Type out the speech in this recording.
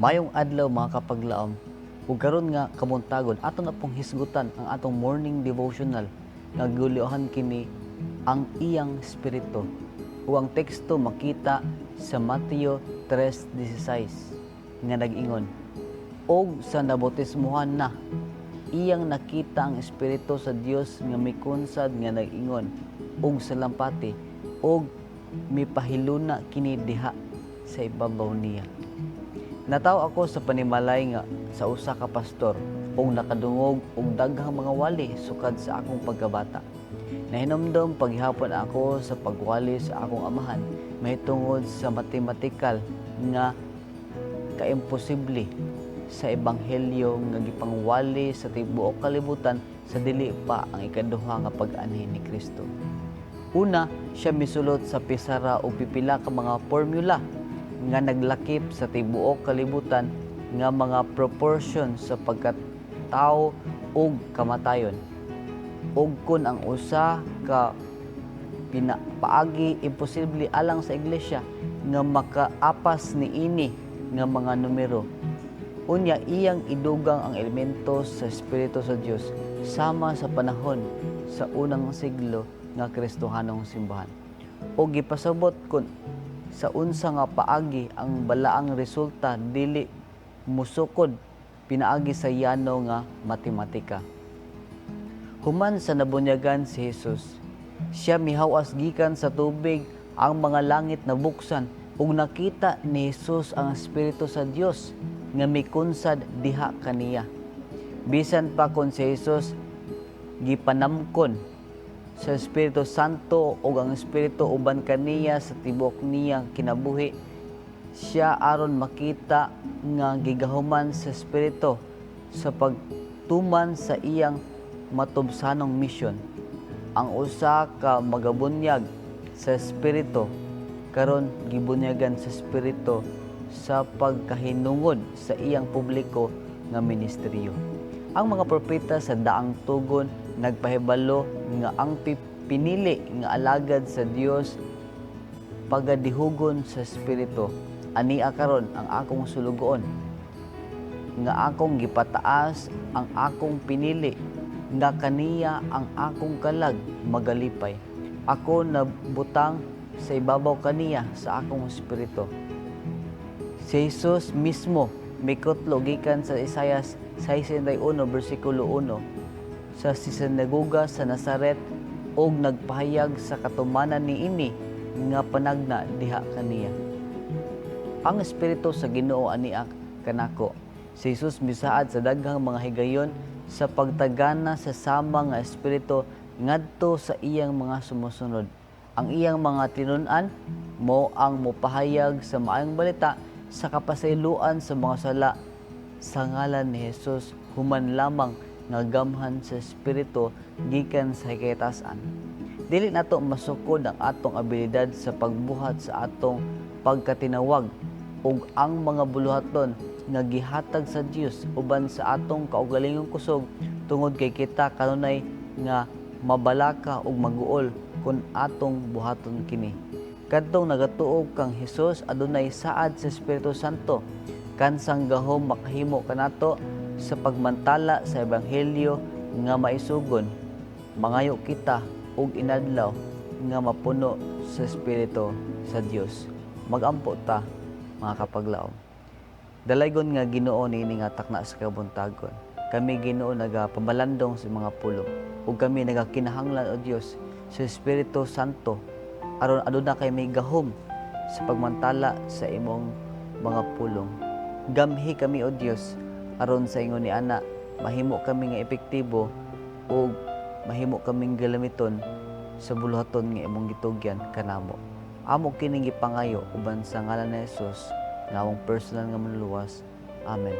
Mayong adlaw mga kapaglaom, ug karon nga kamuntagon aton na pong hisgutan ang atong morning devotional nga guliohan kini ang iyang espiritu. Ug ang teksto makita sa Mateo 3:16 nga nag-ingon, og sa nabautismuhan na, iyang nakita ang espiritu sa Dios nga mikunsad nga nag-ingon og sa lampati og mipahiluna kini diha sa ibabaw niya. Nataw ako sa panimalay nga sa usa ka pastor ug nakadungog og daghang mga wali sukad sa akong pagkabata. Nahinumdom paghihapon ako sa pagwali sa akong amahan mahitungod sa matematikal nga kaimposible sa ebanghelyo nga gipangwali sa tibuok kalibutan sa dili pa ang ikaduha nga pag-anhin ni Kristo. Una, siya misulot sa pisara o pipila ka mga formula nga naglakip sa tibuok kalibutan nga mga proportion sa pagkatao ug kamatayon. Ug kun ang usa ka paagi imposible alang sa iglesia nga makaapas niini nga mga numero. Unya iyang idugang ang elemento sa Espiritu sa Dios sama sa panahon sa unang siglo nga Kristohanong simbahan. O gipasabot kun sa unsa nga paagi ang balaang resulta dili musukod pinaagi sa yano nga matematika. Human sa nabunyagan si Jesus, siya mihawas gikan sa tubig, ang mga langit nabuksan ug nakita ni Jesus ang Espiritu sa Dios nga mikunsad diha kaniya. Bisan pa kon si Jesus gipanamkon sa Espiritu Santo ug ang Espiritu uban kaniya sa tibuok niyang kinabuhi, siya aron makita nga gigahuman sa Espiritu sa pagtuman sa iyang matubsanong misyon. Ang usa ka magabunyag sa Espiritu karon gibunyagan sa Espiritu sa pagkahinungod sa iyang publiko nga ministeryo. Ang mga propeta sa daang tugon nagpahibalo nga ang pinili nga alagad sa Dios pagadihugon sa Espiritu. Ania karon ang akong sulugoon nga akong gipataas ang akong pinili nga kaniya ang akong kalag magalipay. Ako nabutang sa ibabaw kaniya sa akong espiritu. Si Jesus mismo mikutlo gikan sa Isaias 61 versikulo 1 sa sinagoga sa Nazaret og nagpahayag sa katumanan niini nga panagna diha kaniya. Ang espiritu sa Ginoo ania kanako. Si Jesus misaad sa daghang mga higayon sa pagtagana sa sama nga espiritu ngadto sa iyang mga sumusunod. Ang iyang mga tinun-an mo ang mopahayag sa maayong balita sa kapasayloan sa mga sala sa ngalan ni Jesus, human lamang nga gamhan sa espiritu gikan sa hikayatasan. Dili nato masukod ang atong abilidad sa pagbuhat sa atong pagkatinawag ug ang mga buluhaton nga gihatag sa Dios uban sa atong kaugalingong kusog tungod kay kita kanunay nga mabalaka ug maguol kun atong buhaton kini. Kadtong nagatuog kang Hesus adunay saad sa Espiritu Santo kansang gahom makahimo kanato sa pagmantala sa ebanghelyo nga maisugon. Mangayo kita og inadlaw nga mapuno sa Espiritu sa Dios. Magampo ta mga kapaglaom. Dalaygon nga Ginoo niini nga takna sa kabuntagon. Kami Ginoo nagapabalandong sa mga pulong ug kami nagakinahanglan o Dios sa Espiritu Santo aron aduna kay may gahom sa pagmantala sa imong mga pulong. Gamhi kami o Dios aron sa ingon ni ana mahimo kami nga epektibo ug mahimo kaming galamiton sa buluhaton nga imong gitugyan kanamo. Amo kini gipangayo uban sa ngalan ni Jesus nga among personal nga manluwas. Amen.